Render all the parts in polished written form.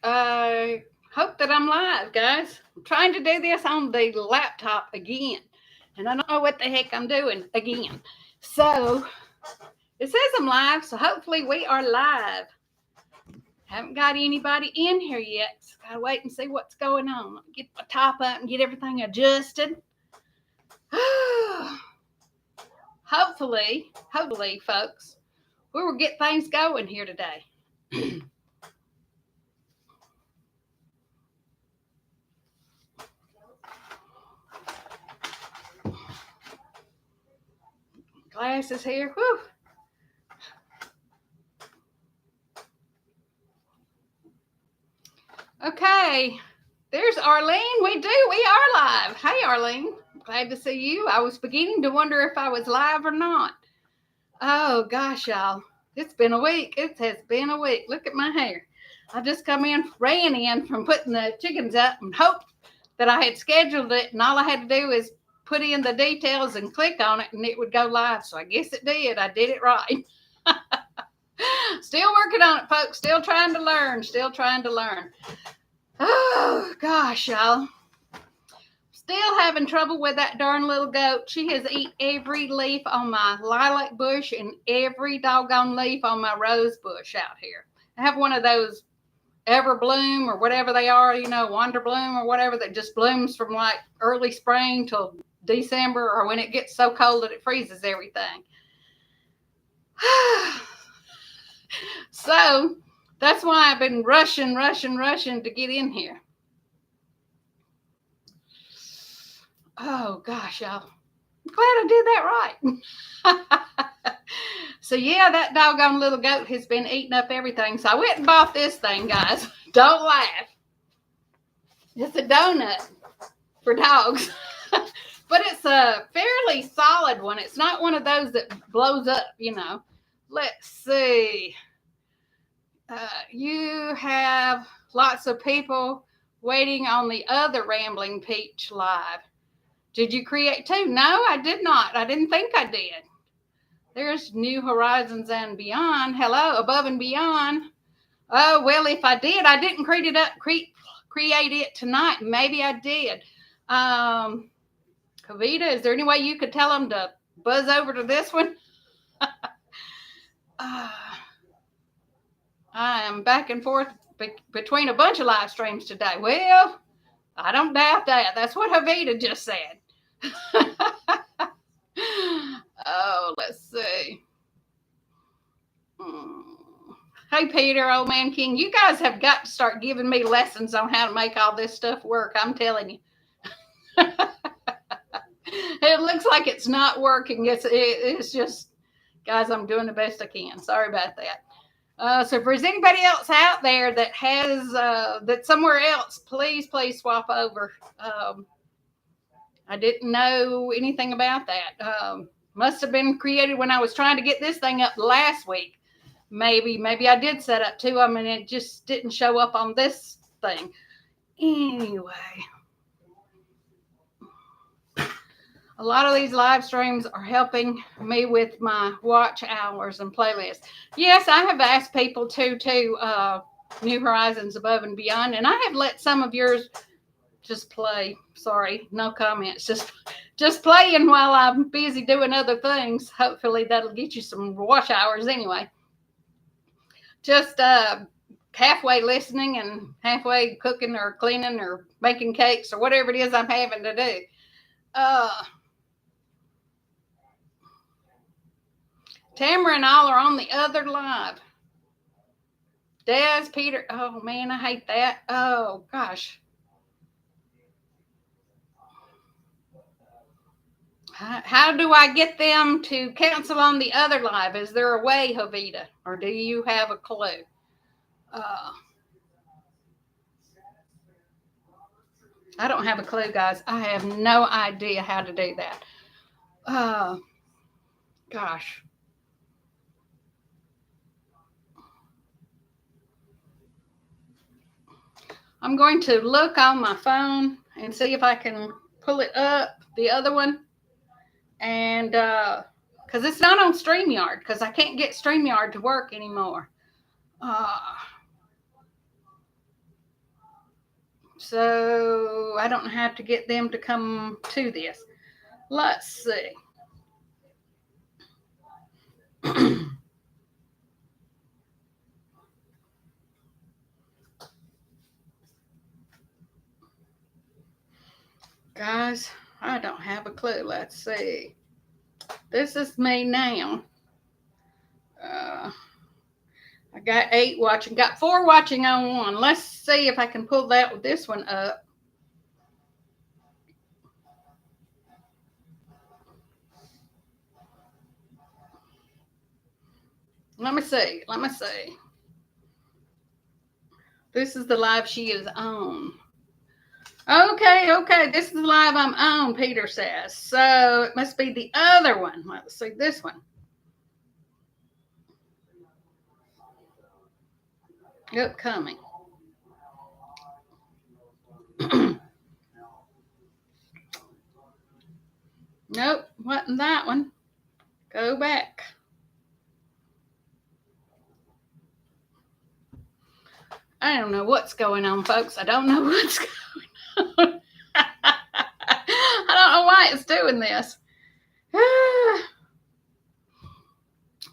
Hope that I'm live, guys. I'm trying to do this on the laptop again, and I don't know what the heck I'm doing again. So it says I'm live, so hopefully we are live. Haven't got anybody in here yet, so gotta wait and see what's going on. Get my top up and get everything adjusted. hopefully, folks, we will get things going here today. Glasses here. Whew. Okay, there's Arlene. We are live. Hey, Arlene. Glad to see you. I was beginning to wonder if I was live or not. Oh, gosh, y'all. It's been a week. It has been a week. Look at my hair. I just ran in from putting the chickens up and hoped that I had scheduled it, and all I had to do is put in the details and click on it, and it would go live. So I guess it did. I did it right. Still working on it, folks. Still trying to learn. Oh, gosh, y'all. Still having trouble with that darn little goat. She has eaten every leaf on my lilac bush and every doggone leaf on my rose bush out here. I have one of those ever bloom or whatever they are, wonder bloom or whatever, that just blooms from like early spring till December, or when it gets so cold that it freezes everything. So that's why I've been rushing to get in here. Oh, gosh, y'all. I'm glad I did that right. So, yeah, that doggone little goat has been eating up everything. So I went and bought this thing, guys. Don't laugh. It's a donut for dogs. But it's a fairly solid one. It's not one of those that blows up, Let's see. You have lots of people waiting on the other Rambling Peach live. Did you create two? No, I did not. I didn't think I did. There's New Horizons and Beyond. Hello, Above and Beyond. Oh, well, if I did, I didn't create it tonight. Maybe I did. Kavita, is there any way you could tell them to buzz over to this one? I am back and forth between a bunch of live streams today. Well, I don't doubt that. That's what Havita just said. Oh, let's see. Hey, Peter, Old Man King, you guys have got to start giving me lessons on how to make all this stuff work. I'm telling you. It looks like it's not working. It's just, guys, I'm doing the best I can. Sorry about that. So if there's anybody else out there that has that somewhere else, please swap over. I didn't know anything about that. Must have been created when I was trying to get this thing up last week. Maybe I did set up two of them and it just didn't show up on this thing. Anyway, a lot of these live streams are helping me with my watch hours and playlists. Yes, I have asked people to New Horizons Above and Beyond, and I have let some of yours just play. Sorry, no comments. Just playing while I'm busy doing other things. Hopefully that'll get you some watch hours anyway. Just halfway listening and halfway cooking or cleaning or making cakes or whatever it is I'm having to do. Tamara and all are on the other live. Des, Peter. Oh, man, I hate that. Oh, gosh. How do I get them to cancel on the other live? Is there a way, Havita? Or do you have a clue? I don't have a clue, guys. I have no idea how to do that. Gosh. I'm going to look on my phone and see if I can pull it up, the other one. And because it's not on StreamYard, because I can't get StreamYard to work anymore. So I don't have to get them to come to this. Let's see. Guys, I don't have a clue. Let's see. This is me now. I got 8 watching, got 4 watching on one. Let's see if I can pull this one up. Let me see. This is the live she is on. Okay. This is the live I'm on, Peter says. So it must be the other one. Let's see this one. Upcoming. Nope, wasn't that one. Go back. I don't know what's going on, folks. I don't know what's going on. I don't know why it's doing this.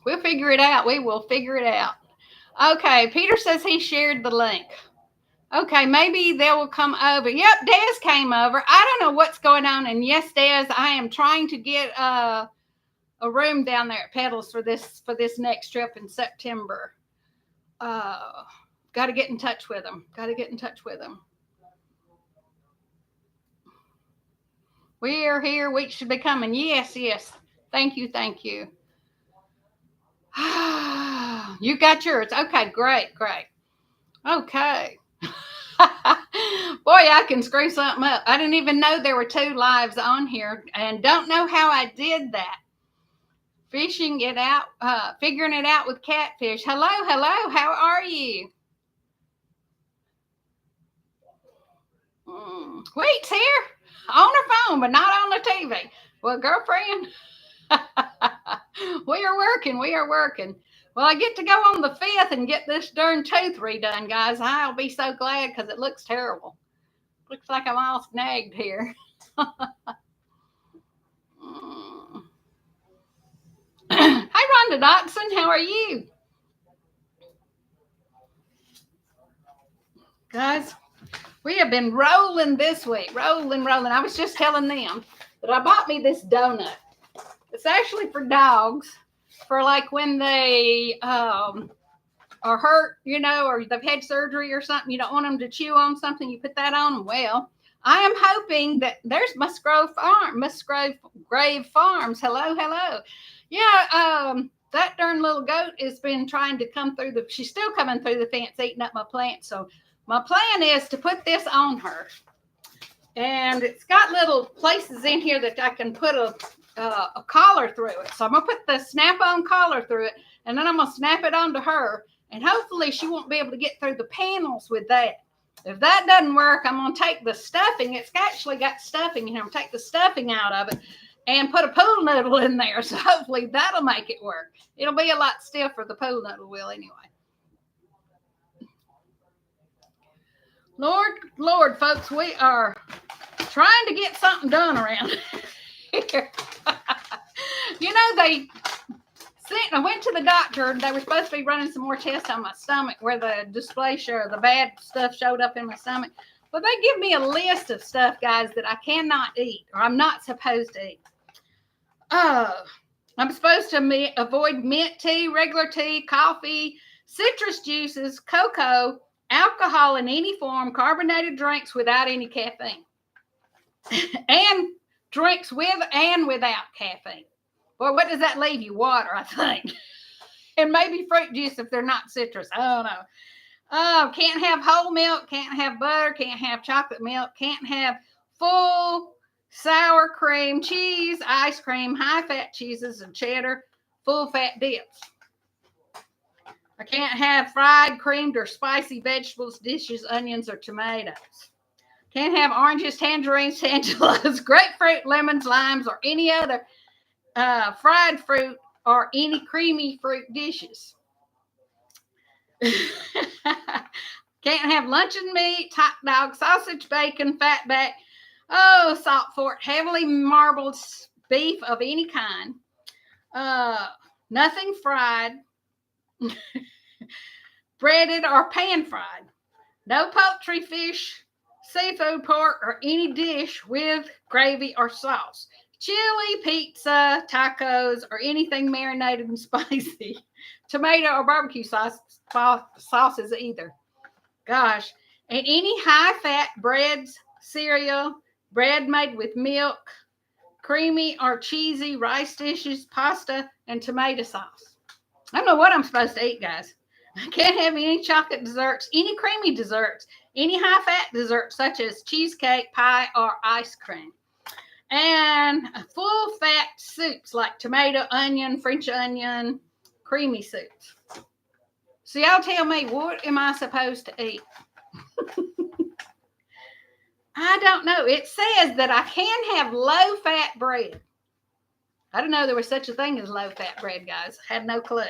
We'll figure it out. We will figure it out. Okay, Peter says he shared the link. Okay, maybe they will come over. Yep, Des came over. I don't know what's going on. And yes, Des, I am trying to get a room down there at Pedals for this next trip in September. Got to get in touch with them. We are here. We should be coming. Yes. Thank you. You got yours. Okay, great. Okay. Boy, I can screw something up. I didn't even know there were 2 lives on here and don't know how I did that. Fishing it out, figuring it out with Catfish. Hello. How are you? Wheat's here on her phone, but not on the TV. Well, girlfriend, we are working. Well, I get to go on the 5th and get this darn tooth redone, guys. I'll be so glad because it looks terrible. Looks like I'm all snagged here. Hi, Rhonda Dotson. How are you? Guys, we have been rolling this week. Rolling. I was just telling them that I bought me this donut. It's actually for dogs, for like when they are hurt, or they've had surgery or something. You don't want them to chew on something. You put that on. Well, I am hoping that there's Musgrave Farms. Hello. Yeah, that darn little goat has been trying to come through she's still coming through the fence, eating up my plant. So my plan is to put this on her. And it's got little places in here that I can put a collar through it. So I'm going to put the snap-on collar through it, and then I'm going to snap it onto her, and hopefully she won't be able to get through the panels with that. If that doesn't work, I'm going to take the stuffing. It's actually got stuffing in here. I'm going to take the stuffing out of it and put a pool noodle in there. So hopefully that'll make it work. It'll be a lot stiffer, the pool noodle will anyway. Lord, folks, we are trying to get something done around here. I went to the doctor. They were supposed to be running some more tests on my stomach where the dysplasia or the bad stuff showed up in my stomach. But they give me a list of stuff, guys, that I cannot eat or I'm not supposed to eat. I'm supposed to avoid mint tea, regular tea, coffee, citrus juices, cocoa, alcohol in any form, carbonated drinks without any caffeine, and drinks with and without caffeine. Boy, what does that leave you? Water, I think. And maybe fruit juice if they're not citrus. I don't know. Oh, can't have whole milk, can't have butter, can't have chocolate milk, can't have full sour cream, cheese, ice cream, high-fat cheeses, and cheddar, full-fat dips. I can't have fried, creamed, or spicy vegetables, dishes, onions, or tomatoes. Can't have oranges, tangerines, tangelos, grapefruit, lemons, limes, or any other fried fruit or any creamy fruit dishes. Can't have luncheon meat, hot dog, sausage, bacon, fatback, oh, salt fork, heavily marbled beef of any kind. Nothing fried, breaded, or pan fried. No poultry, fish, seafood, pork, or any dish with gravy or sauce. Chili, pizza, tacos, or anything marinated and spicy. Tomato or barbecue sauces either. Gosh. And any high-fat breads, cereal, bread made with milk, creamy or cheesy rice dishes, pasta, and tomato sauce. I don't know what I'm supposed to eat, guys. I can't have any chocolate desserts, any creamy desserts, any high-fat desserts such as cheesecake, pie, or ice cream. And full-fat soups like tomato, onion, French onion, creamy soups. So y'all tell me, what am I supposed to eat? I don't know. It says that I can have low-fat bread. I didn't know there was such a thing as low-fat bread, guys. I had no clue.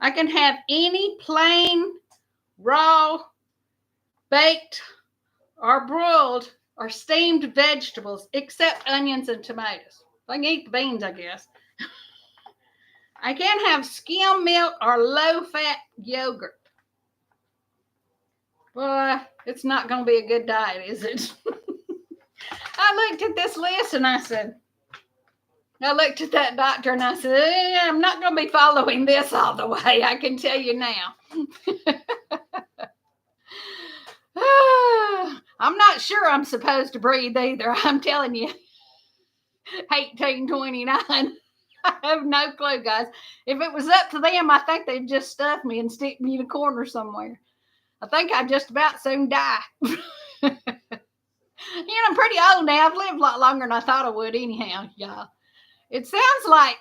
I can have any plain, raw, baked, or broiled, or steamed vegetables except onions and tomatoes. I can eat the beans, I guess. I can't have skim milk or low-fat yogurt. Boy, it's not going to be a good diet, is it? I looked at this list and I looked at that doctor and I said, I'm not going to be following this all the way. I can tell you now. I'm not sure I'm supposed to breathe either. I'm telling you. 1829. I have no clue, guys. If it was up to them, I think they'd just stuff me and stick me in a corner somewhere. I think I'd just about soon die. I'm pretty old now. I've lived a lot longer than I thought I would anyhow, y'all. It sounds like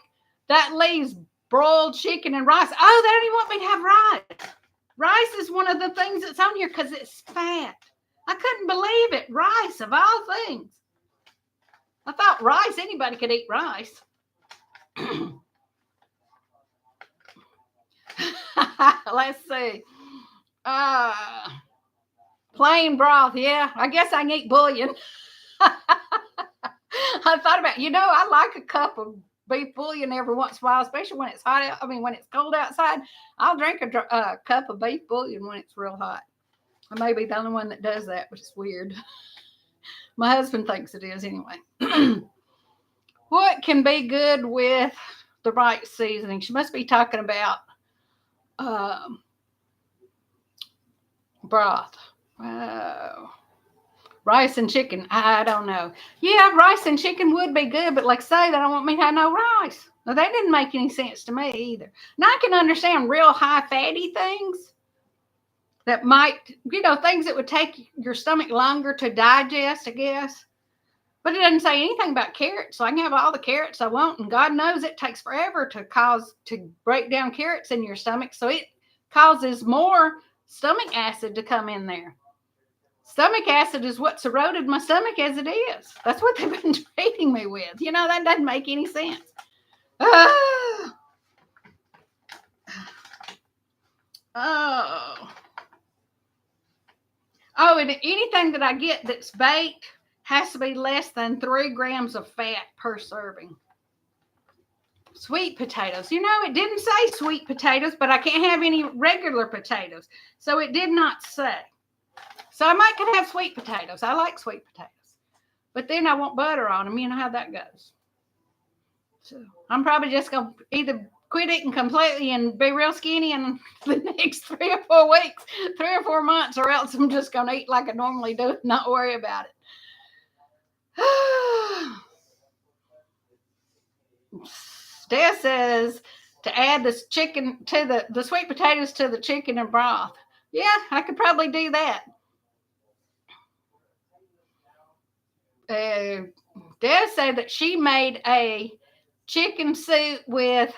that leaves broiled chicken and rice. Oh, they don't even want me to have rice. Rice is one of the things that's on here because it's fat. I couldn't believe it. Rice, of all things. I thought rice, anybody could eat rice. Let's see. Plain broth. Yeah, I guess I can eat bouillon. I thought about, I like a cup of beef bouillon every once in a while, especially when it's hot out. When it's cold outside, I'll drink a cup of beef bouillon when it's real hot. I may be the only one that does that, which is weird. My husband thinks it is anyway. What can be good with the right seasoning? She must be talking about broth. Rice and chicken. I don't know. Yeah, rice and chicken would be good, but like I say, they don't want me to have no rice. Now, that didn't make any sense to me either. Now, I can understand real high fatty things that might, things that would take your stomach longer to digest, I guess. But it doesn't say anything about carrots, so I can have all the carrots I want, and God knows it takes forever to break down carrots in your stomach, so it causes more stomach acid to come in there. Stomach acid is what's eroded my stomach as it is. That's what they've been treating me with. That doesn't make any sense. Oh, and anything that I get that's baked has to be less than 3 grams of fat per serving. Sweet potatoes. It didn't say sweet potatoes, but I can't have any regular potatoes. So it did not say. So I might could have sweet potatoes. I like sweet potatoes. But then I want butter on them. You know how that goes. So I'm probably just going to either quit eating completely and be real skinny in the next 3 or 4 weeks, 3 or 4 months, or else I'm just going to eat like I normally do and not worry about it. Steph says to add this chicken to the sweet potatoes to the chicken and broth. Yeah, I could probably do that. Dad said that she made a chicken soup without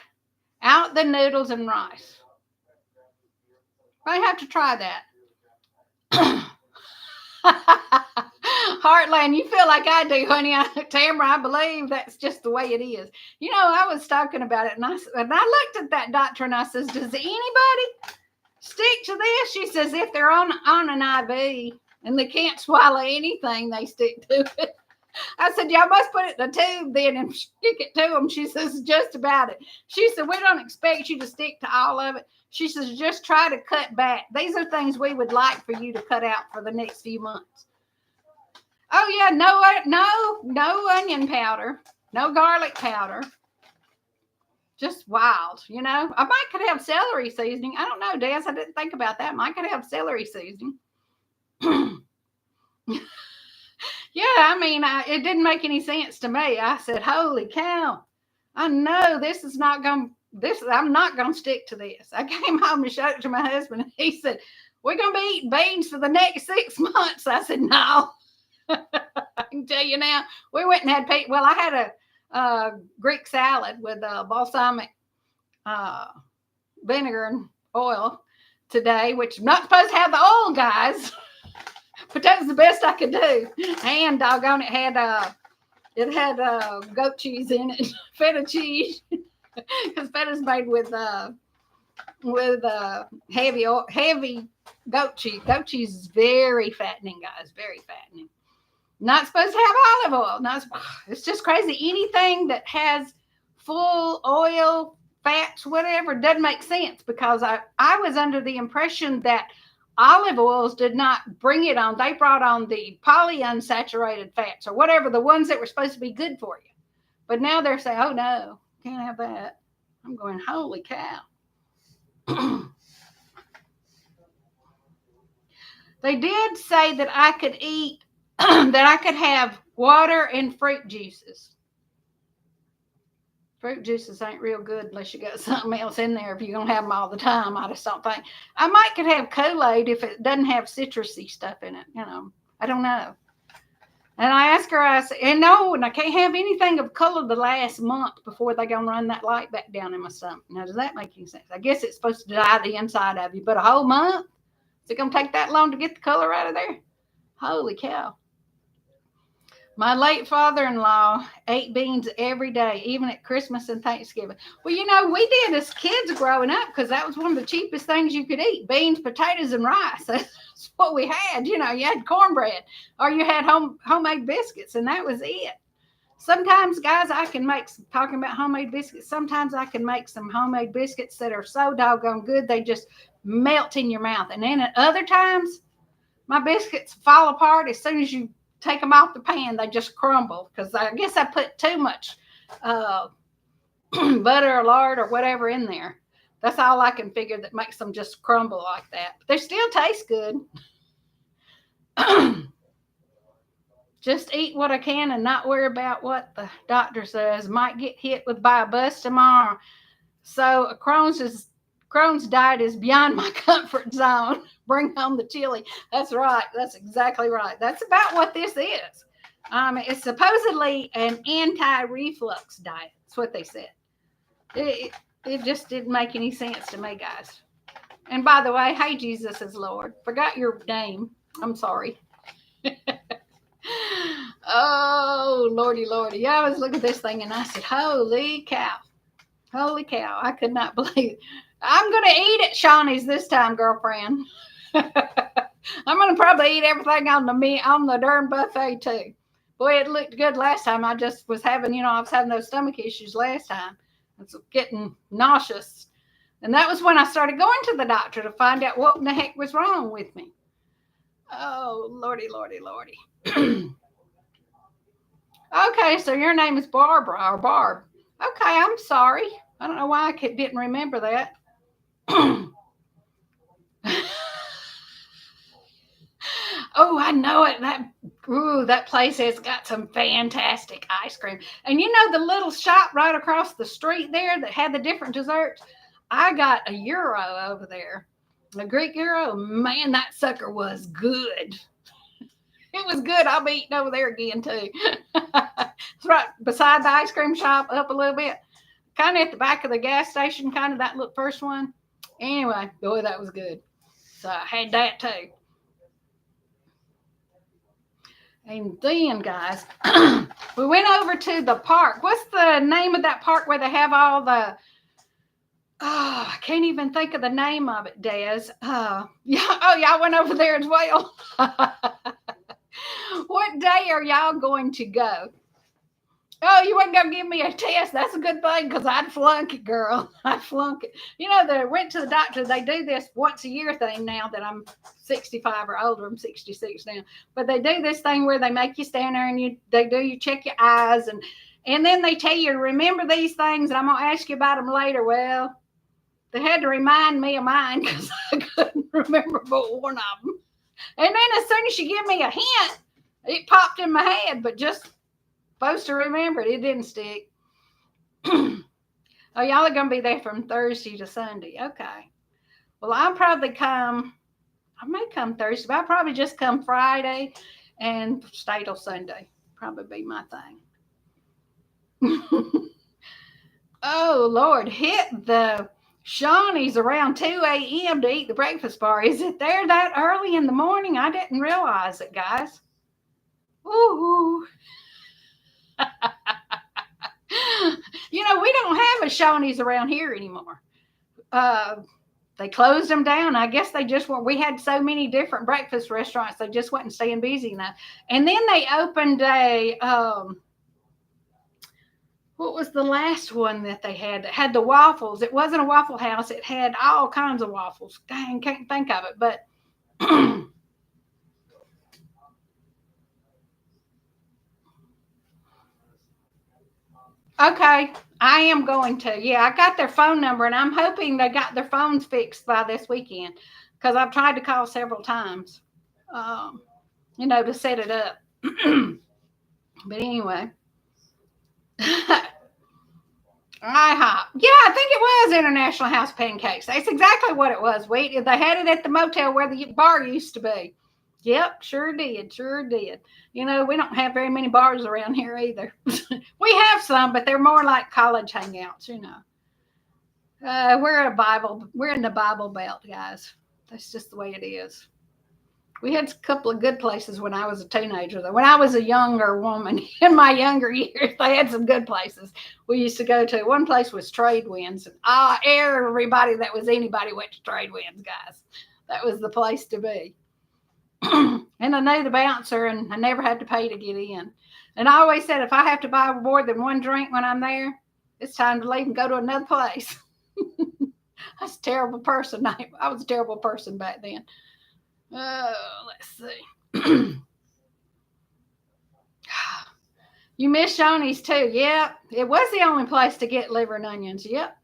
the noodles and rice. I have to try that. Heartland, you feel like I do, honey. Tamara, I believe that's just the way it is. I was talking about it, and I looked at that doctor, and I says, does anybody stick to this. She says if they're on an IV and they can't swallow anything, they stick to it. I said, y'all must put it in a tube then and stick it to them. She says, just about it. She said, we don't expect you to stick to all of it. She says, just try to cut back. These are things we would like for you to cut out for the next few months. Oh, yeah, no onion powder, no garlic powder. Just wild, you know. I might could have celery seasoning. I don't know, Des. I didn't think about that. Might could have celery seasoning. Yeah, I mean, it didn't make any sense to me. I said, holy cow. I know this is not going to, I'm not going to stick to this. I came home and showed it to my husband. And he said, we're going to be eating beans for the next 6 months. I said, no. I can tell you now, we went and had, I had a Greek salad with balsamic vinegar and oil today, which I'm not supposed to have the oil, guys. But that was the best I could do. And doggone it had goat cheese in it, feta cheese, because feta's made with heavy goat cheese. Goat cheese is very fattening, guys, very fattening. Not supposed to have olive oil. It's just crazy. Anything that has full oil, fats, whatever, doesn't make sense, because I was under the impression that olive oils did not bring it on. They brought on the polyunsaturated fats or whatever, the ones that were supposed to be good for you. But now they're saying, oh, no, can't have that. I'm going, holy cow. They did say that I could eat, that I could have water and fruit juices. Fruit juices ain't real good unless you got something else in there. If you're going to have them all the time, I just don't think. I might could have Kool-Aid if it doesn't have citrusy stuff in it. You know, I don't know. And I asked her, I said, and no, and I can't have anything of color the last month before they're going to run that light back down in my stomach. Now, does that make any sense? I guess it's supposed to dye the inside of you, but a whole month? Is it going to take that long to get the color out of there? Holy cow. My late father-in-law ate beans every day, even at Christmas and Thanksgiving. Well, you know, we did as kids growing up because that was one of the cheapest things you could eat, beans, potatoes, and rice. That's what we had. You know, you had cornbread or you had homemade biscuits, and that was it. Sometimes, guys, I can make, talking about homemade biscuits, sometimes I can make some homemade biscuits that are so doggone good, they just melt in your mouth. And then at other times, my biscuits fall apart as soon as you take them off the pan. They just crumble because I guess I put too much butter or lard or whatever in there. That's all I can figure that makes them just crumble like that. But they still taste good. Just eat what I can and not worry about what the doctor says. Might get hit by a bus tomorrow. So a Crohn's diet is beyond my comfort zone. Bring home the chili. That's right. That's exactly right. That's about what this is. It's supposedly an anti-reflux diet. That's what they said. It just didn't make any sense to me, guys. And by the way, hey, Jesus is Lord. Forgot your name. I'm sorry. Oh, Lordy, Lordy. Yeah, I was looking at this thing and I said, holy cow. Holy cow. I could not believe it. I'm going to eat at Shawnee's this time, girlfriend. I'm going to probably eat everything on the darn buffet too. Boy, it looked good last time. I just was having, I was having those stomach issues last time. I was getting nauseous. And that was when I started going to the doctor to find out what the heck was wrong with me. Oh, Lordy, Lordy, Lordy. Okay, so your name is Barbara or Barb. Okay, I'm sorry. I don't know why I didn't remember that. Oh, I know it. That place has got some fantastic ice cream. And you know the little shop right across the street there that had the different desserts? I got a gyro over there. A Greek gyro. Man, that sucker was good. It was good. I'll be eating over there again, too. It's right beside the ice cream shop, up a little bit. Kind of at the back of the gas station, kind of that little first one. Anyway, boy, that was good. So I had that, too. And then, guys, we went over to the park. What's the name of that park where they have all the Oh, I can't even think of the name of it, Des. Yeah. Oh, y'all went over there as well. What day are y'all going to go? Oh, you weren't gonna give me a test. That's a good thing because I'd flunk it, girl. I'd flunk it. You know, they went to the doctor. They do this once a year thing now that I'm 65 or older. I'm 66 now. But they do this thing where they make you stand there and you check your eyes and then they tell you to remember these things and I'm gonna ask you about them later. Well, they had to remind me of mine because I couldn't remember but one of them. And then as soon as she gave me a hint, it popped in my head, but just supposed to remember it. It didn't stick. Oh, y'all are going to be there from Thursday to Sunday. Okay. Well, I may come Thursday, but I'll probably just come Friday and stay till Sunday. Probably be my thing. Oh, Lord, hit the Shawnee's around 2 a.m. to eat the breakfast bar. Is it there that early in the morning? I didn't realize it, guys. Ooh. You know, we don't have a Shawnee's around here anymore. They closed them down. I guess they just weren't. We had so many different breakfast restaurants, they just wasn't staying busy enough. And then they opened a what was the last one that they had that had the waffles? It wasn't a Waffle House. It had all kinds of waffles. Dang, can't think of it. But okay, I am going to. Yeah, I got their phone number, and I'm hoping they got their phones fixed by this weekend because I've tried to call several times, to set it up. But anyway. IHOP. Yeah, I think it was International House Pancakes. That's exactly what it was. They had it at the motel where the bar used to be. Yep, sure did. Sure did. You know, we don't have very many bars around here either. We have some, but they're more like college hangouts, you know. We're in the Bible Belt, guys. That's just the way it is. We had a couple of good places when I was a teenager, though. When I was a younger woman in my younger years, they had some good places we used to go to. One place was Trade Winds. Everybody that was anybody went to Trade Winds, guys. That was the place to be. And I knew the bouncer, and I never had to pay to get in. And I always said, if I have to buy more than one drink when I'm there, it's time to leave and go to another place. I was a terrible person. I was a terrible person back then. Let's see. You miss Shawnee's too. Yeah, it was the only place to get liver and onions. Yep.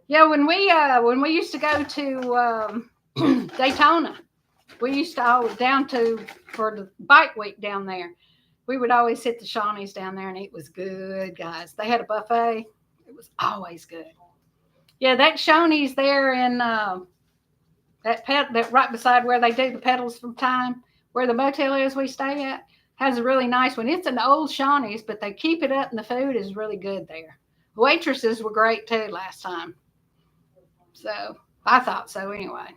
Yeah, when we used to go to Daytona, we used to always for the bike week down there. We would always hit the Shawnee's down there, and it was good, guys. They had a buffet. It was always good. Yeah, that Shawnee's there in that right beside where they do the Petals from Time, where the motel is we stay at, has a really nice one. It's an old Shawnee's, but they keep it up, and the food is really good there. The waitresses were great too last time. So I thought so anyway.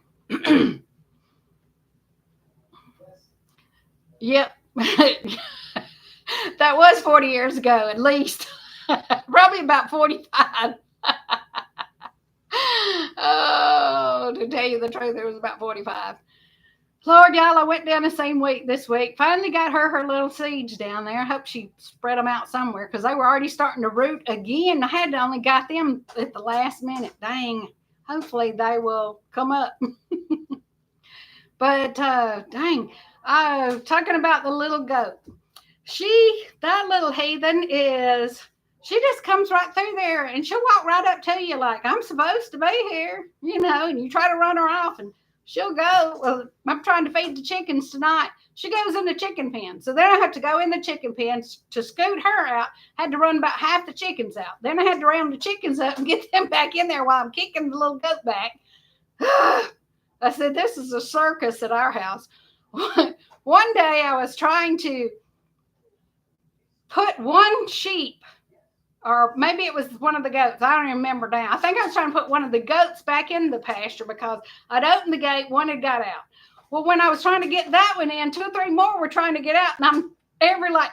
Yep. That was 40 years ago, at least. Probably about 45. Oh, to tell you the truth, it was about 45. Lord, y'all, I went down the same week this week. Finally got her little seeds down there. I hope she spread them out somewhere because they were already starting to root again. I had only got them at the last minute. Dang. Hopefully they will come up. But dang, talking about the little goat. That little heathen she just comes right through there and she'll walk right up to you like, I'm supposed to be here, and you try to run her off and she'll go, well, I'm trying to feed the chickens tonight. She goes in the chicken pen. So then I had to go in the chicken pen to scoot her out. Had to run about half the chickens out. Then I had to round the chickens up and get them back in there while I'm kicking the little goat back. I said, this is a circus at our house. One day I was trying to put one sheep, or maybe it was one of the goats. I don't remember now. I think I was trying to put one of the goats back in the pasture because I'd opened the gate, one had got out. Well, when I was trying to get that one in, 2 or 3 more were trying to get out, and I'm every like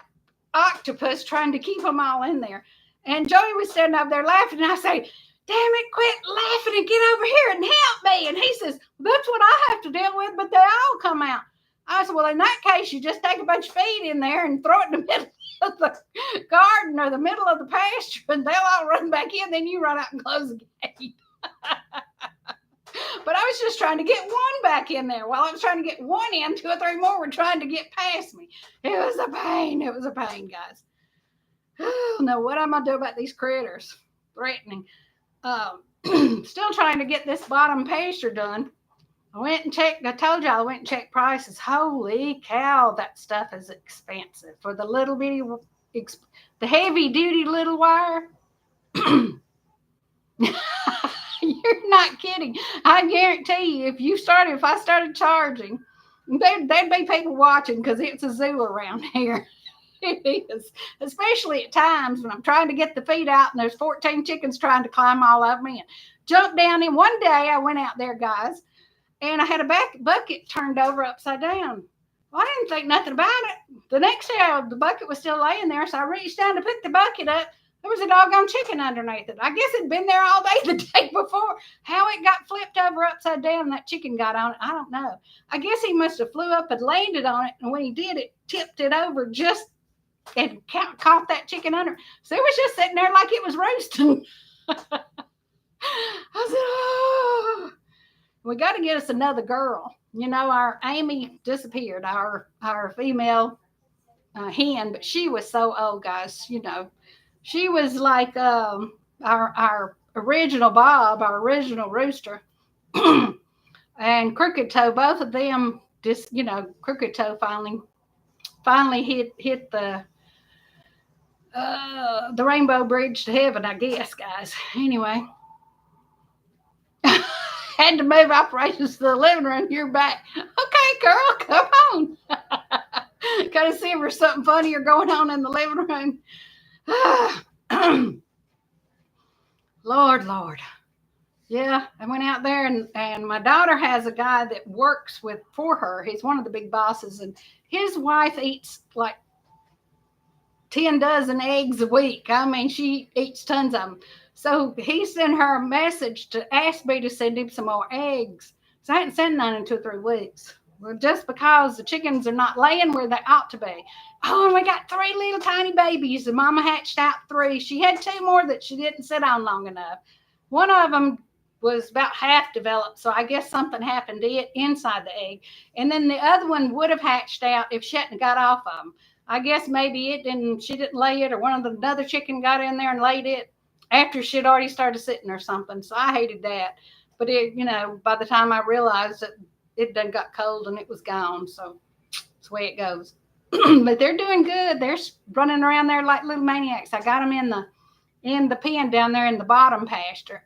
octopus trying to keep them all in there. And Joey was standing up there laughing, and I say, damn it, quit laughing and get over here and help me. And he says, that's what I have to deal with, but they all come out. I said, well, in that case, you just take a bunch of feed in there and throw it in the middle of the garden or the middle of the pasture, and they'll all run back in. Then you run out and close the gate. But I was just trying to get one back in there. While I was trying to get one in, 2 or 3 more were trying to get past me. It was a pain. It was a pain, guys. Oh, no, what am I do about these critters? Threatening. Still trying to get this bottom pasture done. I went and checked. I told y'all I went and checked prices. Holy cow, that stuff is expensive. For the little bitty, the heavy duty little wire. You're not kidding. I guarantee you, if I started charging, there'd be people watching because it's a zoo around here. It is, especially at times when I'm trying to get the feed out and there's 14 chickens trying to climb all over me and jump down in. One day I went out there, guys, and I had a bucket turned over upside down. Well, I didn't think nothing about it. The next day, the bucket was still laying there, so I reached down to pick the bucket up. There was a doggone chicken underneath it. I guess it'd been there all day the day before. How it got flipped over upside down and that chicken got on it, I don't know. I guess he must have flew up and landed on it, and when he did, it tipped it over just and caught that chicken under. So it was just sitting there like it was roasting. I said, oh, we got to get us another girl. You know, our Amy disappeared, our female hen, but she was so old, guys. You know, she was like our original Bob, our original rooster, and Crooked Toe. Both of them, just Crooked Toe finally hit the rainbow bridge to heaven, I guess, guys. Anyway, had to move operations to the living room. You're back. Okay, girl, come on. Gotta see if there's something funnier going on in the living room. Lord. Yeah, I went out there and my daughter has a guy that works for her. He's one of the big bosses, and his wife eats like 10 dozen eggs a week. I mean, she eats tons of them. So he sent her a message to ask me to send him some more eggs. So I hadn't sent none in 2 or 3 weeks. Well, just because the chickens are not laying where they ought to be. Oh, and we got 3 little tiny babies. The mama hatched out 3. She had 2 more that she didn't sit on long enough. One of them was about half developed, so I guess something happened to it inside the egg. And then the other one would have hatched out if she hadn't got off of them. I guess maybe she didn't lay it, or another chicken got in there and laid it after she'd already started sitting or something. So I hated that. But by the time I realized that it done got cold and it was gone. So that's the way it goes. But they're doing good. They're running around there like little maniacs. I got them in the pen down there in the bottom pasture.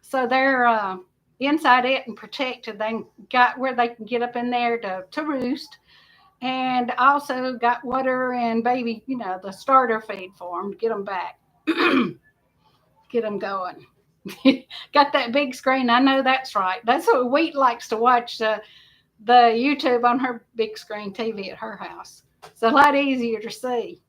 So they're inside it and protected. They got where they can get up in there to roost. And also got water and baby, the starter feed for them to get them back. Get them going. Got that big screen. I know that's right. That's what Wheat likes to watch the YouTube on her big screen TV at her house. It's a lot easier to see.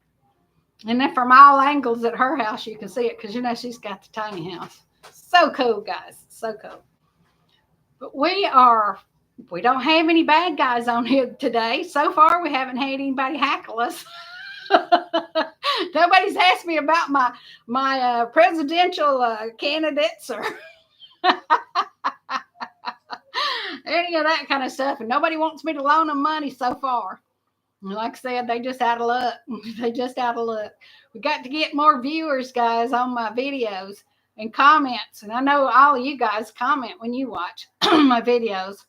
And then from all angles at her house, you can see it because, she's got the tiny house. So cool, guys. So cool. But we don't have any bad guys on here today. So far, we haven't had anybody hackle us. Nobody's asked me about my presidential candidates or any of that kind of stuff. And nobody wants me to loan them money so far. Like I said, they just out of luck. We got to get more viewers, guys, on my videos and comments. And I know all of you guys comment when you watch my videos.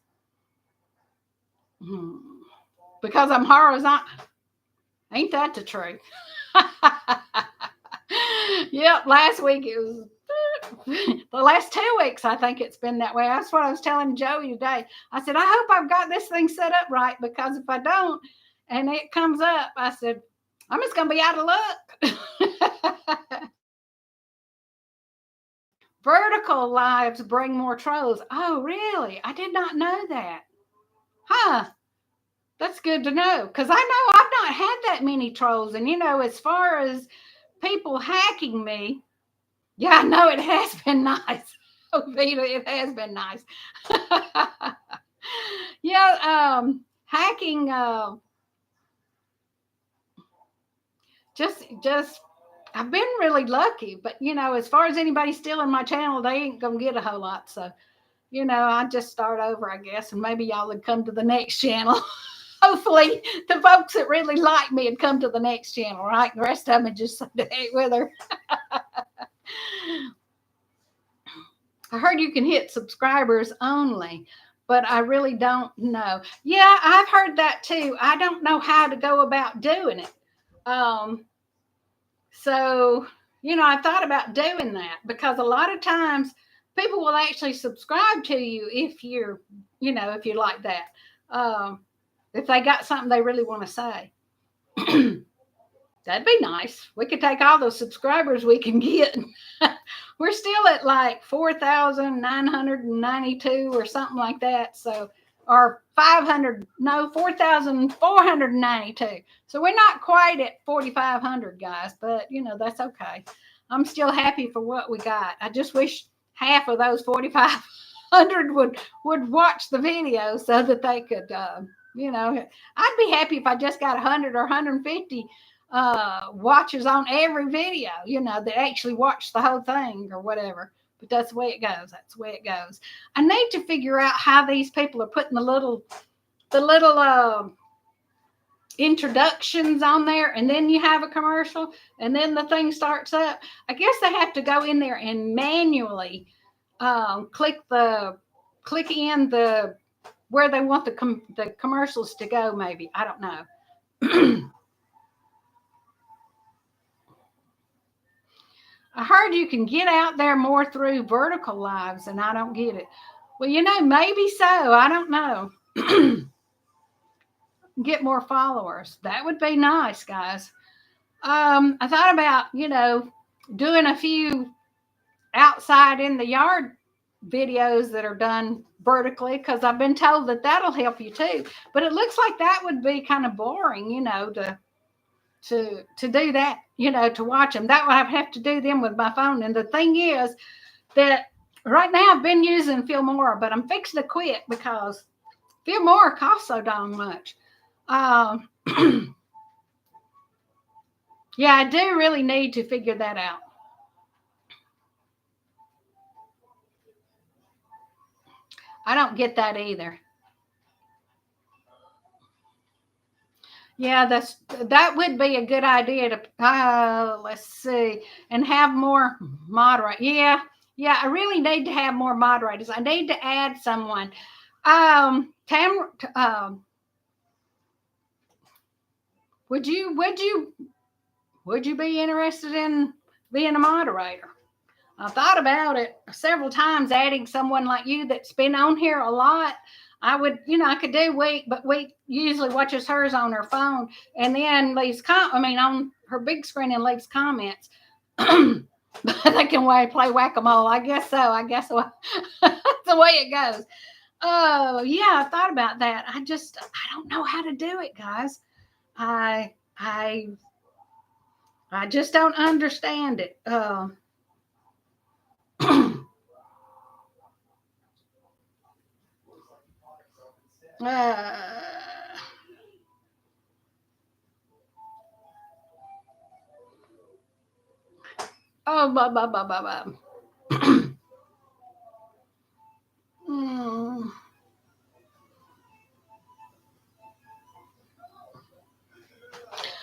Because I'm horizontal. Ain't that the truth? Yep, last week it was the last 2 weeks, I think it's been that way. That's what I was telling Joey today. I said, I hope I've got this thing set up right, because if I don't and it comes up, I said, I'm just gonna be out of luck. Vertical lives bring more trolls. Oh, really? I did not know that. Huh. That's good to know, because I know I've not had that many trolls. And, as far as people hacking me, Yeah, I know it has been nice. Oh, Vita, it has been nice. Yeah, hacking. Just I've been really lucky, but as far as anybody stealing my channel, they ain't gonna get a whole lot. So, I just start over, I guess, and maybe y'all would come to the next channel. Hopefully, the folks that really like me would come to the next channel, right? The rest of them would just say, "Hey, with her." I heard you can hit subscribers only, but I really don't know. Yeah, I've heard that too. I don't know how to go about doing it. So, I thought about doing that because a lot of times people will actually subscribe to you if if you're like that. If they got something they really want to say. That'd be nice. We could take all those subscribers we can get. We're still at like 4,992 or something like that. So, or 4,492. So we're not quite at 4,500 guys, but that's okay. I'm still happy for what we got. I just wish half of those 4,500 would watch the video so that they could, I'd be happy if I just got 100 or 150 watches on every video, that actually watch the whole thing or whatever. But that's the way it goes. That's the way it goes. I need to figure out how these people are putting the little introductions on there, and then you have a commercial, and then the thing starts up. I guess they have to go in there and manually click in the where they want the commercials to go. Maybe, I don't know. I heard you can get out there more through vertical lives, and I don't get it. Well, maybe so. I don't know. Get more followers. That would be nice, guys. I thought about, doing a few outside in the yard videos that are done vertically because I've been told that that'll help you too. But it looks like that would be kind of boring, to do that, to watch them. That would have to do them with my phone. And the thing is that right now I've been using Filmora, but I'm fixing to quit because Filmora costs so darn much. Yeah, I do really need to figure that out. I don't get that either. Yeah, that would be a good idea to let's see, and have more moderate. Yeah, I really need to have more moderators. I need to add someone. Would you be interested in being a moderator? I thought about it several times, adding someone like you that's been on here a lot. I would, I could do Wheat, but Wheat usually watches hers on her phone and then leaves on her big screen and leaves comments. But they can play whack-a-mole. I guess so. That's the way it goes. Oh, yeah, I thought about that. I don't know how to do it, guys. I just don't understand it. Oh, blah, blah, blah, blah, blah.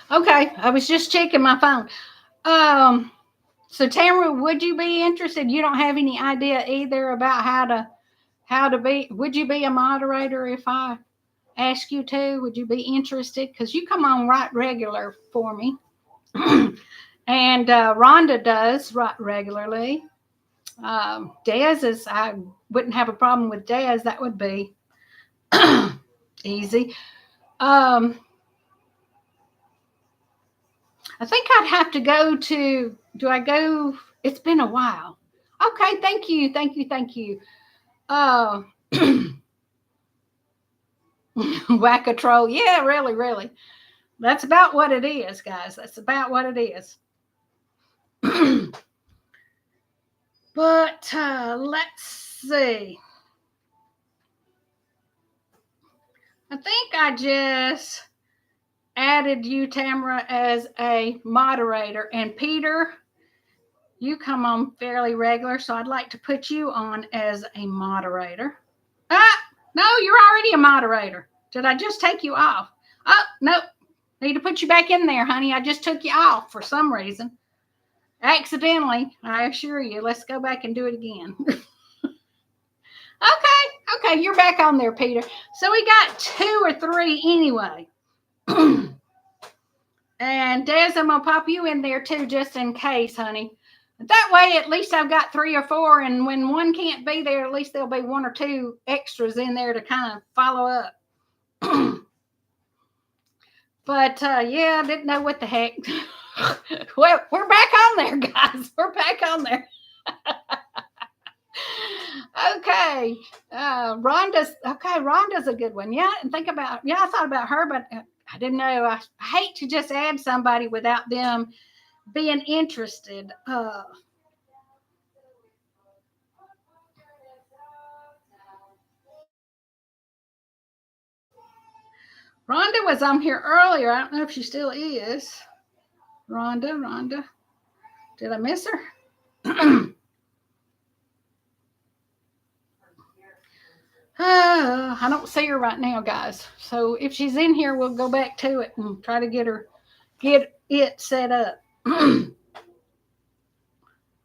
Okay, I was just checking my phone. So Tamara, would you be interested? You don't have any idea either about how to be. Would you be a moderator if I ask you to? Would you be interested? Because you come on right regular for me, and Rhonda does right regularly. Dez I wouldn't have a problem with Dez. That would be easy. I think I'd have to go to, do I go? It's been a while. Okay, thank you. Whack-a-troll. Yeah, really. That's about what it is, guys. That's about what it is. But let's see. I think I just added you, Tamara, as a moderator. And Peter, you come on fairly regular, so I'd like to put you on as a moderator. No, you're already a moderator. Did I just take you off? Oh, no. Need to put you back in there, honey. I just took you off for some reason. Accidentally, I assure you. Let's go back and do it again. Okay, you're back on there, Peter. So we got 2 or 3 anyway. And Des, I'm going to pop you in there too, just in case, honey. That way, at least I've got 3 or 4, and when one can't be there, at least there'll be 1 or 2 extras in there to kind of follow up. But yeah, I didn't know what the heck. Well, we're back on there, guys. We're back on there. Okay. Rhonda's a good one. Yeah, and I thought about her, but I didn't know. I hate to just add somebody without them being interested. Rhonda was on here earlier. I don't know if she still is. Rhonda. Did I miss her? I don't see her right now, guys. So if she's in here, we'll go back to it and try to get it set up.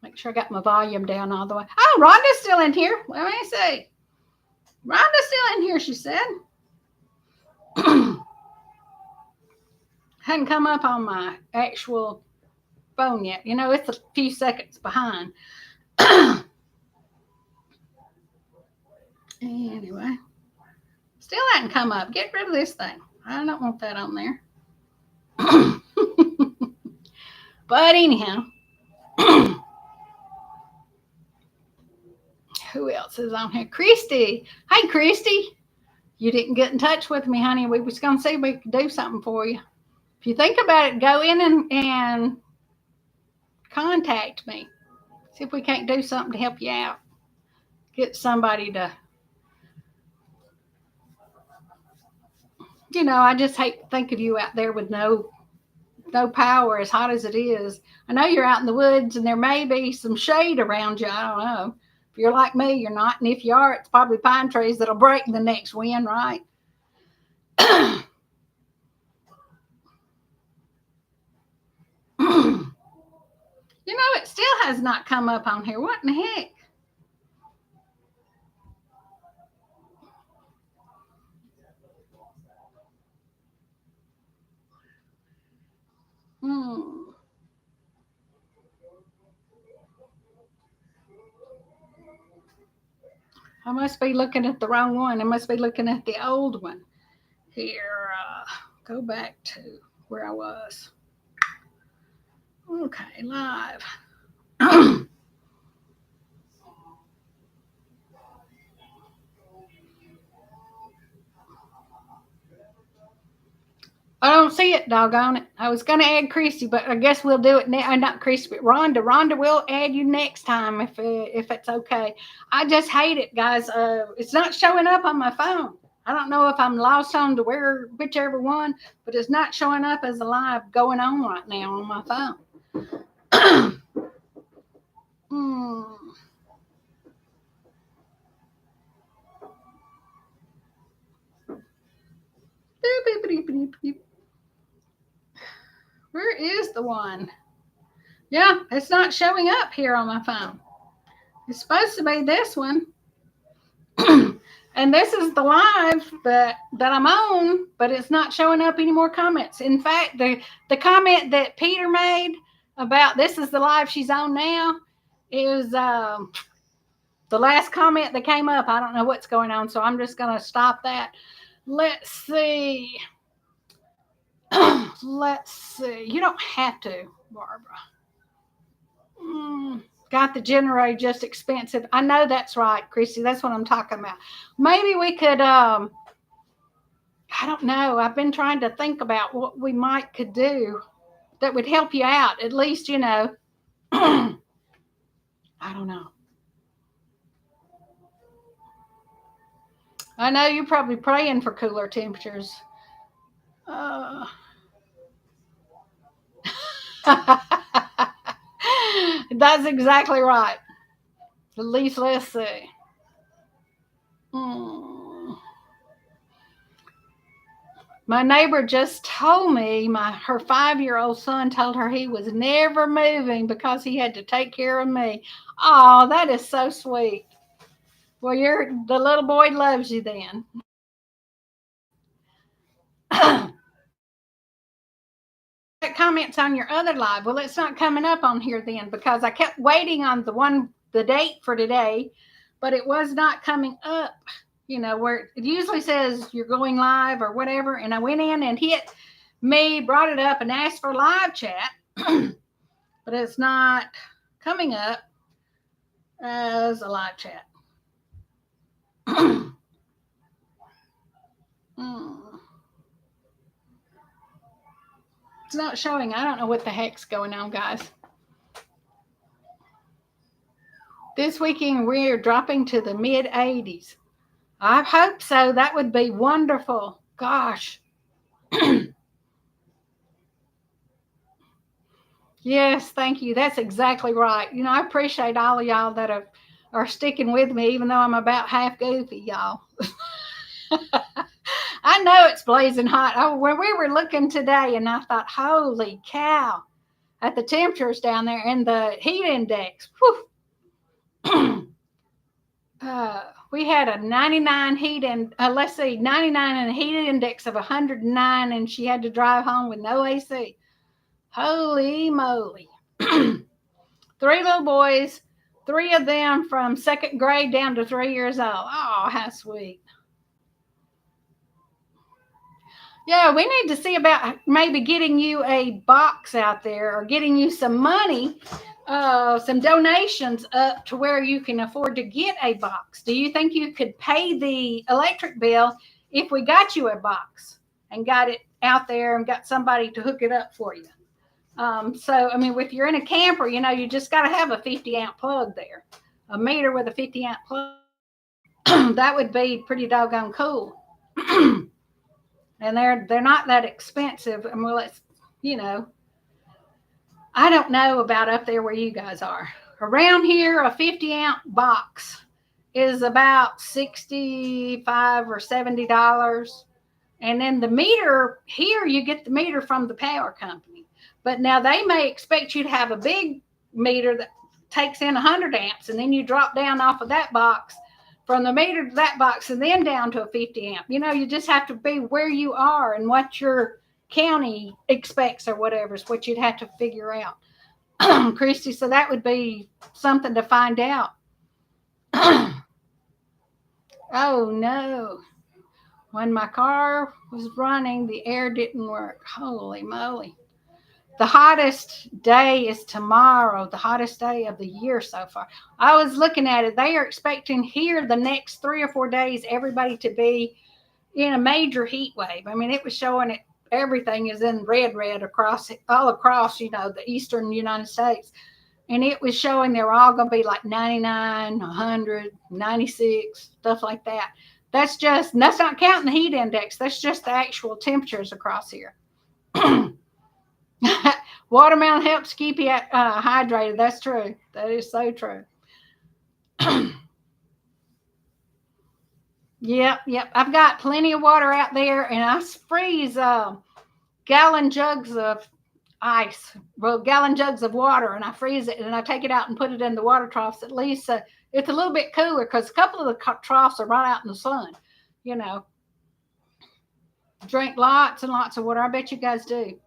Make sure I got my volume down all the way. Oh, Rhonda's still in here. Let me see. Rhonda's still in here, she said. Hadn't come up on my actual phone yet. You know, it's a few seconds behind. Anyway, still hadn't come up. Get rid of this thing. I don't want that on there. But anyhow, who else is on here? Christy. Hey, Christy. You didn't get in touch with me, honey. We was going to see if we could do something for you. If you think about it, go in and contact me. See if we can't do something to help you out. Get somebody to, I just hate to think of you out there with no power, as hot as it is. I know you're out in the woods and there may be some shade around you. I don't know. If you're like me, you're not. And if you are, it's probably pine trees that'll break in the next wind, right? It still has not come up on here. What in the heck? I must be looking at the wrong one. I must be looking at the old one. Here, go back to where I was. Okay, live. I don't see it, doggone it. I was going to add Christy, but I guess we'll do it now. Not Christy, but Rhonda. Rhonda will add you next time if it's okay. I just hate it, guys. It's not showing up on my phone. I don't know if I'm lost on to whichever one, but it's not showing up as a live going on right now on my phone. Where is the one? Yeah, it's not showing up here on my phone. It's supposed to be this one. And this is the live that I'm on, but it's not showing up any more comments. In fact, the comment that Peter made about this is the live she's on now is the last comment that came up. I don't know what's going on, so I'm just going to stop that. Let's see. Let's see. You don't have to, Barbara. Got the generator just expensive. I know that's right, Christy. That's what I'm talking about. Maybe we could, I don't know. I've been trying to think about what we could do that would help you out. At least, I don't know. I know you're probably praying for cooler temperatures. Uh, that's exactly right. At least let's see. Hmm. My neighbor just told me her 5-year-old son told her he was never moving because he had to take care of me. Oh, that is so sweet. Well, the little boy loves you then. Comments on your other live. Well, it's not coming up on here then because I kept waiting on the date for today, but it was not coming up. Where it usually says you're going live or whatever. And I went in and hit me, brought it up, and asked for live chat, but it's not coming up as a live chat. It's not showing. I don't know what the heck's going on, guys. This weekend we're dropping to the mid 80s. I hope so. That would be wonderful. Gosh. Yes, thank you. That's exactly right. I appreciate all of y'all that are sticking with me, even though I'm about half goofy, y'all. I know it's blazing hot. Oh, when we were looking today, and I thought, holy cow, at the temperatures down there and the heat index. We had a 99 heat and 99 and a heat index of 109, and she had to drive home with no AC. Holy moly. 3 little boys, 3 of them from 2nd grade down to 3 years old. Oh, how sweet. Yeah, we need to see about maybe getting you a box out there or getting you some money, some donations up to where you can afford to get a box. Do you think you could pay the electric bill if we got you a box and got it out there and got somebody to hook it up for you? If you're in a camper, you just got to have a 50 amp plug there, a meter with a 50 amp plug. That would be pretty doggone cool. And they're not that expensive. And I don't know about up there where you guys are. Around here, a 50 amp box is about $65 or $70. And then the meter here, you get the meter from the power company. But now they may expect you to have a big meter that takes in 100 amps, and then you drop down off of that box from the meter to that box and then down to a 50 amp. You just have to be where you are and what your county expects or whatever is what you'd have to figure out. Christy, so that would be something to find out. Oh, no. When my car was running, the air didn't work. Holy moly. The hottest day is tomorrow, the hottest day of the year so far. I was looking at it. They are expecting here the next 3 or 4 days everybody to be in a major heat wave. It was showing it. Everything is in red all across, the eastern United States. And it was showing they were all going to be like 99, 100, 96, stuff like that. That's not counting the heat index. That's just the actual temperatures across here. Watermelon helps keep you hydrated. That's true. That is so true. Yep. I've got plenty of water out there, and I freeze gallon jugs of water, and I freeze it, and I take it out and put it in the water troughs. At least it's a little bit cooler because a couple of the troughs are right out in the sun. Drink lots and lots of water. I bet you guys do.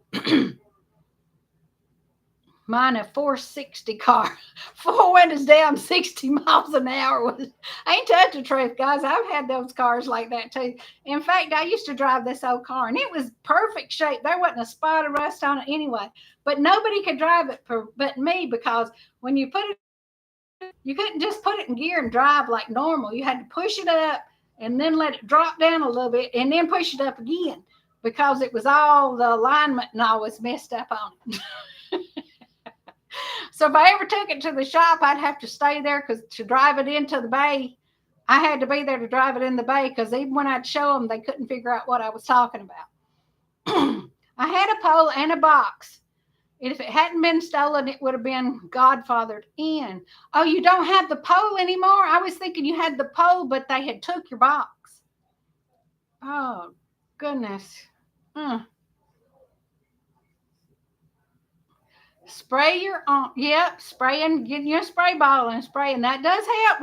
Mine a 460 car, 4 windows down, 60 miles an hour. Ain't that the truth, guys? I've had those cars like that too. In fact, I used to drive this old car, and it was perfect shape. There wasn't a spot of rust on it anyway. But nobody could drive it but me, because when you put it, you couldn't just put it in gear and drive like normal. You had to push it up and then let it drop down a little bit and then push it up again, because it was all the alignment and all was messed up on it. So if I ever took it to the shop, I'd have to stay there to drive it into the bay I had to be there to drive it in the bay because even when I'd show them, they couldn't figure out what I was talking about. I had a pole and a box. And if it hadn't been stolen, it would have been godfathered in. Oh, you don't have the pole anymore? I was thinking you had the pole, but they had took your box. Oh, goodness. Spray your arm. Yep, spraying, getting you a spray bottle and spraying. That does help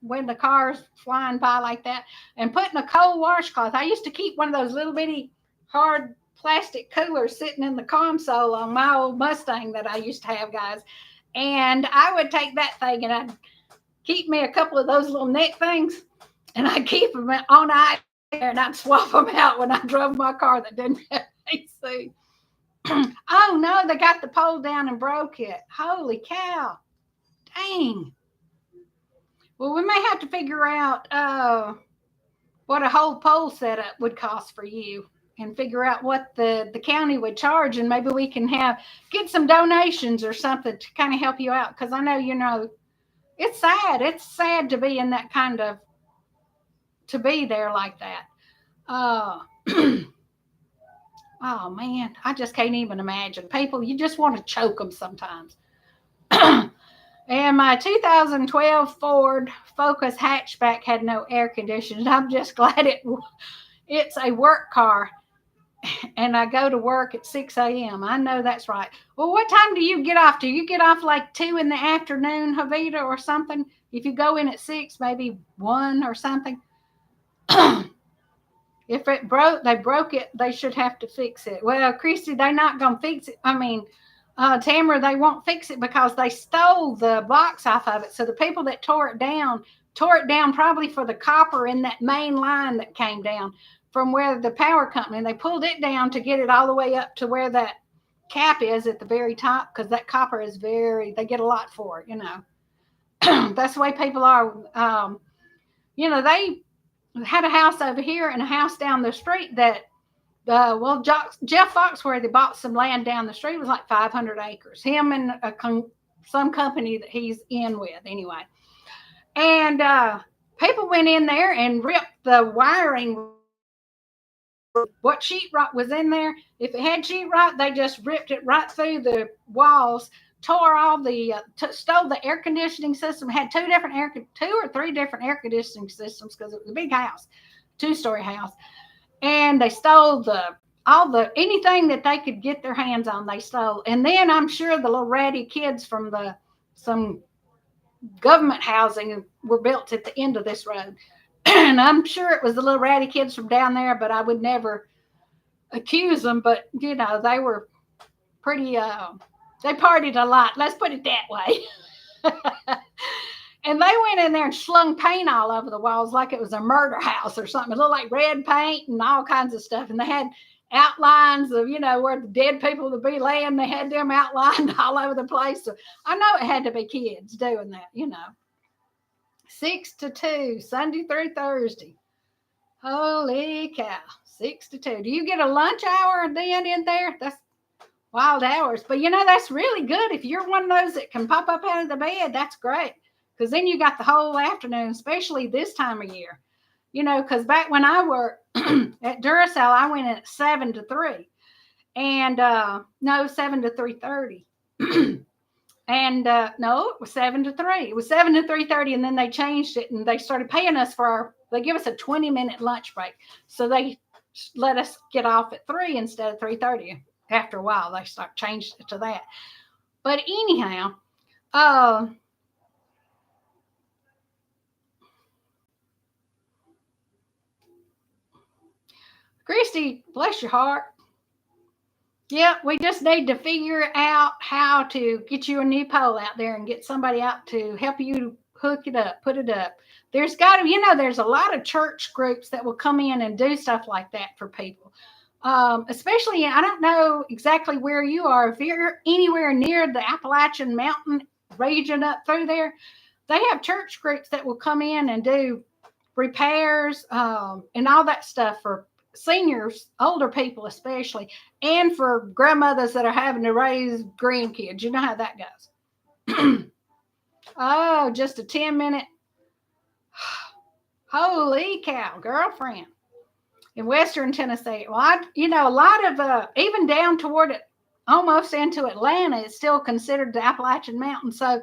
when the car's flying by like that. And putting a cold washcloth. I used to keep one of those little bitty hard plastic coolers sitting in the console on my old Mustang that I used to have, guys. And I would take that thing and I'd keep me a couple of those little neck things, and I'd keep them on ice there, and I'd swap them out when I drove my car that didn't have AC. Oh no, they got the pole down and broke it. Holy cow. Dang. Well, we may have to figure out what a whole pole setup would cost for you and figure out what the county would charge, and maybe we can get some donations or something to kind of help you out, because I know, it's sad. It's sad to be in that kind of, to be there like that. Oh man, I just can't even imagine. People, you just want to choke them sometimes. And my 2012 Ford Focus hatchback had no air conditioning. I'm just glad it's a work car, and I go to work at 6 a.m. I know that's right. Well, what time do you get off? Do you get off like 2 in the afternoon, Javita, or something? If you go in at 6, maybe 1 or something. If it broke, they broke it, they should have to fix it. Well, Christy, they're not going to fix it. I mean, Tamara, they won't fix it because they stole the box off of it. So the people that tore it down probably for the copper in that main line that came down from where the power company, and they pulled it down to get it all the way up to where that cap is at the very top, because that copper is they get a lot for it, That's the way people are. They had a house over here and a house down the street that, Jeff Foxworthy bought some land down the street. It was like 500 acres. Him and some company that he's in with anyway. And people went in there and ripped the wiring. What sheetrock was in there, if it had sheetrock, they just ripped it right through the walls, tore all stole the air conditioning system, had 2 or 3 different air conditioning systems because it was a big house, 2-story house. And they stole anything that they could get their hands on, they stole. And then I'm sure the little ratty kids from some government housing were built at the end of this road. And I'm sure it was the little ratty kids from down there, but I would never accuse them. But, they were pretty, they partied a lot. Let's put it that way. And they went in there and slung paint all over the walls like it was a murder house or something. It looked like red paint and all kinds of stuff. And they had outlines of, where the dead people would be laying. They had them outlined all over the place. So I know it had to be kids doing that, 6 to 2, Sunday through Thursday. Holy cow, 6 to 2. Do you get a lunch hour then in there? That's wild hours. But, that's really good. If you're one of those that can pop up out of the bed, that's great. Because then you got the whole afternoon, especially this time of year. Because back when I worked at Duracell, I went in at 7 to 3. And, 7 to 3:30. And no, it was 7 to 3. It was 7 to 3:30, and then they changed it, and they started paying us they give us a 20-minute lunch break. So they let us get off at 3 instead of 3:30. After a while, they changed it to that. But anyhow, Christy, bless your heart. Yeah, we just need to figure out how to get you a new pole out there and get somebody out to help you hook it up, put it up. There's got to, there's a lot of church groups that will come in and do stuff like that for people. Especially, I don't know exactly where you are. If you're anywhere near the Appalachian Mountain region up through there, they have church groups that will come in and do repairs and all that stuff for seniors, older people especially, and for grandmothers that are having to raise grandkids. You know how that goes. Oh, just a 10-minute. Holy cow, girlfriend. In Western Tennessee. Well, a lot of, even down toward it, almost into Atlanta, is still considered the Appalachian Mountains. So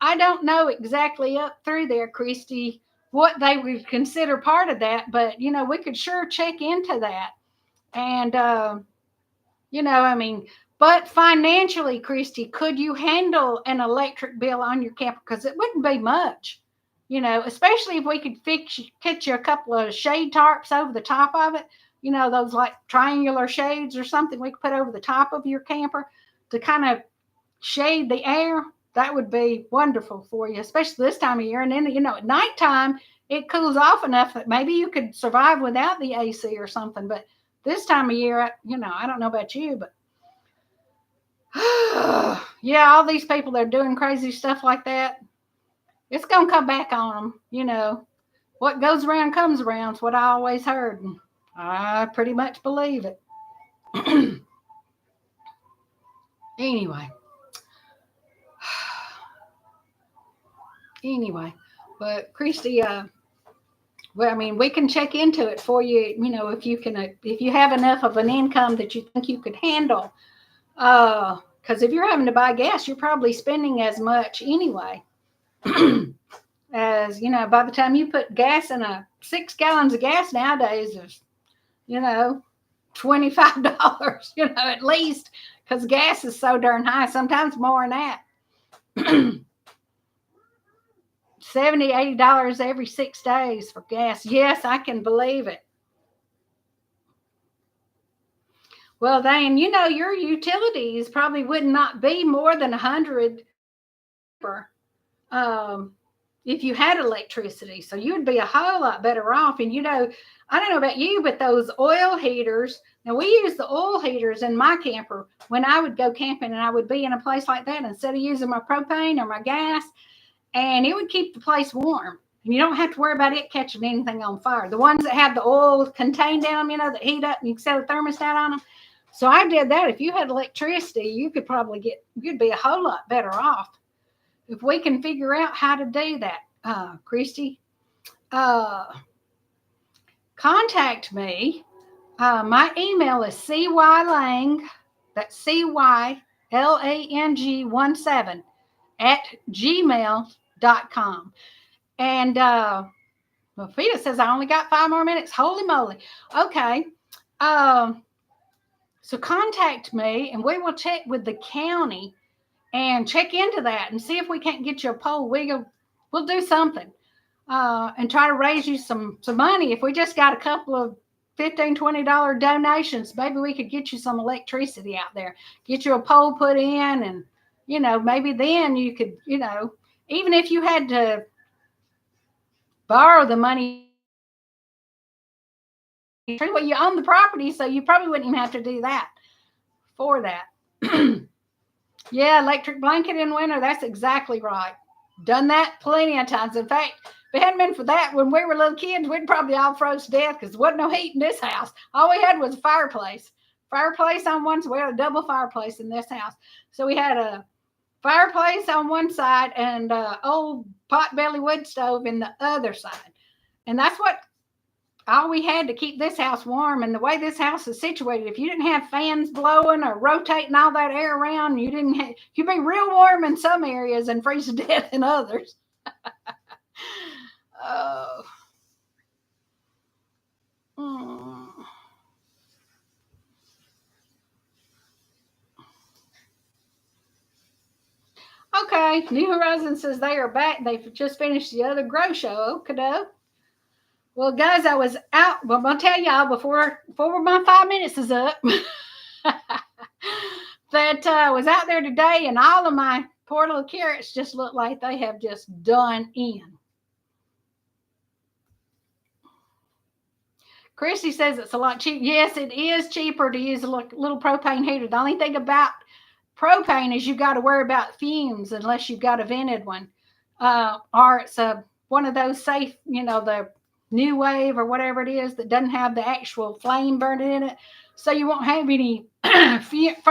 I don't know exactly up through there, Christy, what they would consider part of that, but we could sure check into that. And but financially, Christy, could you handle an electric bill on your camper? Because it wouldn't be much, especially if we could get you a couple of shade tarps over the top of it, those like triangular shades or something we could put over the top of your camper to kind of shade the air. That would be wonderful for you, especially this time of year. And then, at nighttime, it cools off enough that maybe you could survive without the AC or something. But this time of year, I don't know about you, but yeah, all these people that are doing crazy stuff like that, it's going to come back on them. What goes around comes around is what I always heard. And I pretty much believe it. Anyway. But Christy, we can check into it for you, if you have enough of an income that you think you could handle. Because if you're having to buy gas, you're probably spending as much anyway. As, by the time you put gas in 6 gallons of gas nowadays is, $25, at least, because gas is so darn high, sometimes more than that. $70, $80 every 6 days for gas. Yes, I can believe it. Well, then, your utilities probably would not be more than $100 if you had electricity. So you'd be a whole lot better off. And, I don't know about you, but those oil heaters, now we use the oil heaters in my camper when I would go camping, and I would be in a place like that instead of using my propane or my gas, and it would keep the place warm. And you don't have to worry about it catching anything on fire. The ones that have the oil contained in them, that heat up and you can set a thermostat on them. So I did that. If you had electricity, you could probably you'd be a whole lot better off. If we can figure out how to do that, Christy, contact me. My email is cylang, that's CYLANG17 @gmail.com. And Fita says I only got 5 more minutes. Holy moly. Okay. So contact me, and we will check with the county and check into that and see if we can't get you a pole. We'll do something and try to raise you some money. If we just got a couple of $15, $20 donations, maybe we could get you some electricity out there, get you a pole put in, and maybe then you could, even if you had to borrow the money, well, you own the property, so you probably wouldn't even have to do that for that. Yeah, electric blanket in winter, that's exactly right. Done that plenty of times. In fact, if it hadn't been for that, when we were little kids, we'd probably all froze to death because there wasn't no heat in this house. All we had was a fireplace. Fireplace on one side. We had a double fireplace in this house. So we had a fireplace on one side and old potbelly wood stove in the other side. And that's all we had to keep this house warm. And the way this house is situated, if you didn't have fans blowing or rotating all that air around, you'd be real warm in some areas and freeze to death in others. Oh. Okay, New Horizons says they are back. They've just finished the other Grow Show. Okay. Well, guys, I was out. Well, I'll tell y'all before my 5 minutes is up that I was out there today, and all of my poor little carrots just look like they have just done in. Christy says it's a lot cheaper. Yes, it is cheaper to use a little propane heater. The only thing about propane is you got to worry about fumes unless you've got a vented one, or it's one of those safe, the New Wave or whatever it is that doesn't have the actual flame burning in it, so you won't have any fumes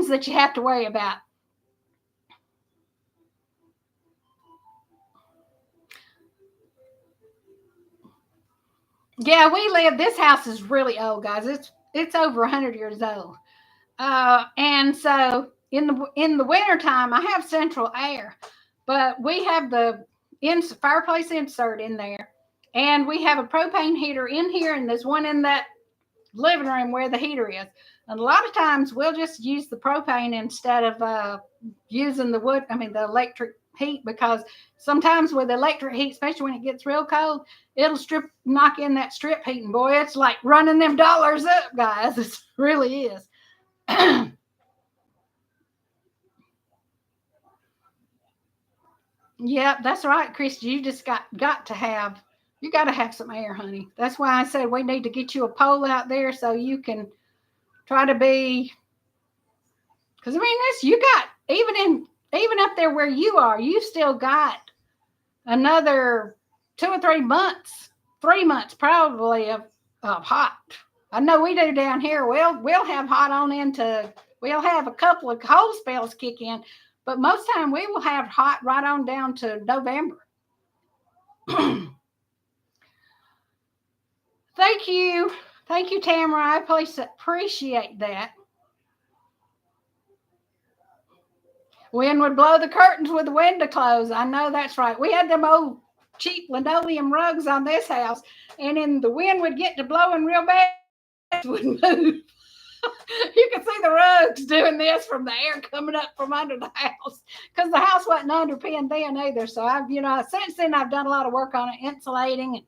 that you have to worry about. Yeah, this house is really old, guys. It's over 100 years old. And so in the wintertime, I have central air, but we have the fireplace insert in there, and we have a propane heater in here, and there's one in that living room where the heater is. And a lot of times we'll just use the propane instead of using the electric heat, because sometimes with electric heat, especially when it gets real cold, it'll knock in that strip heat, and boy, it's like running them dollars up, guys. It really is. Yep, that's right, Chris. You just got to have you got to have some air, honey. That's why I said we need to get you a pole out there so you can try to be. Because I mean, this you got even up there where you are, you still got another 2 or 3 months, 3 months probably of hot. I know we do down here. We'll have hot on into. We'll have a couple of cold spells kick in, but most time we will have hot right on down to November. Thank you. Thank you, Tamara. I appreciate that. Wind would blow the curtains with the window closed. I know that's right. We had them old cheap linoleum rugs on this house, and then the wind would get to blowing real bad, it would move. You could see the rugs doing this from the air coming up from under the house, because the house wasn't underpinned then either. So since then I've done a lot of work on it, insulating and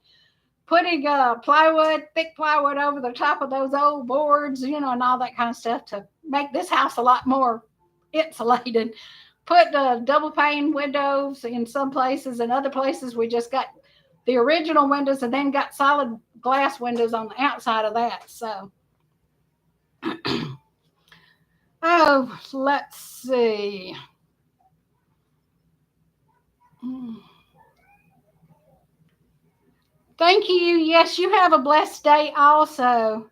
putting thick plywood over the top of those old boards, and all that kind of stuff to make this house a lot more insulated. Put double pane windows in some places, and other places we just got the original windows and then got solid glass windows on the outside of that. So, oh, let's see. Thank you. Yes, you have a blessed day also.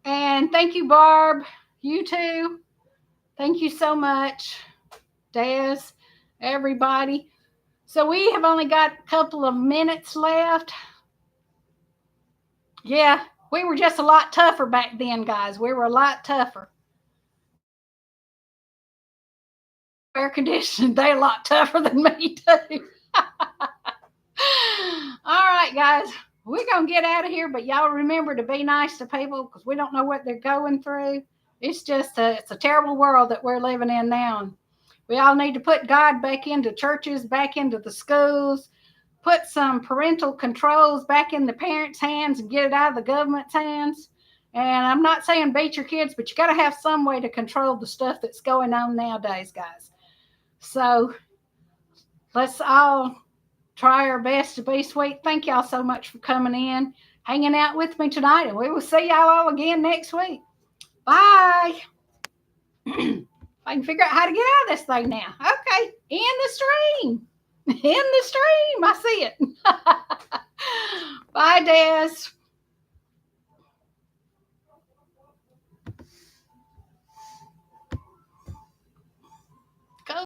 And thank you, Barb. You too. Thank you so much, Des, everybody. So we have only got a couple of minutes left. Yeah, we were just a lot tougher back then, guys. We were a lot tougher. Air conditioning, they a lot tougher than me too. All right, guys, we're gonna get out of here, but y'all remember to be nice to people, because we don't know what they're going through. It's a terrible world that we're living in now. We all need to put God back into churches, back into the schools, put some parental controls back in the parents' hands and get it out of the government's hands. And I'm not saying beat your kids, but you got to have some way to control the stuff that's going on nowadays, guys. So let's all try our best to be sweet. Thank y'all so much for coming in, hanging out with me tonight, and we will see y'all all again next week. Bye. I can figure out how to get out of this thing now. Okay, in the stream. In the stream. I see it. Bye, Des.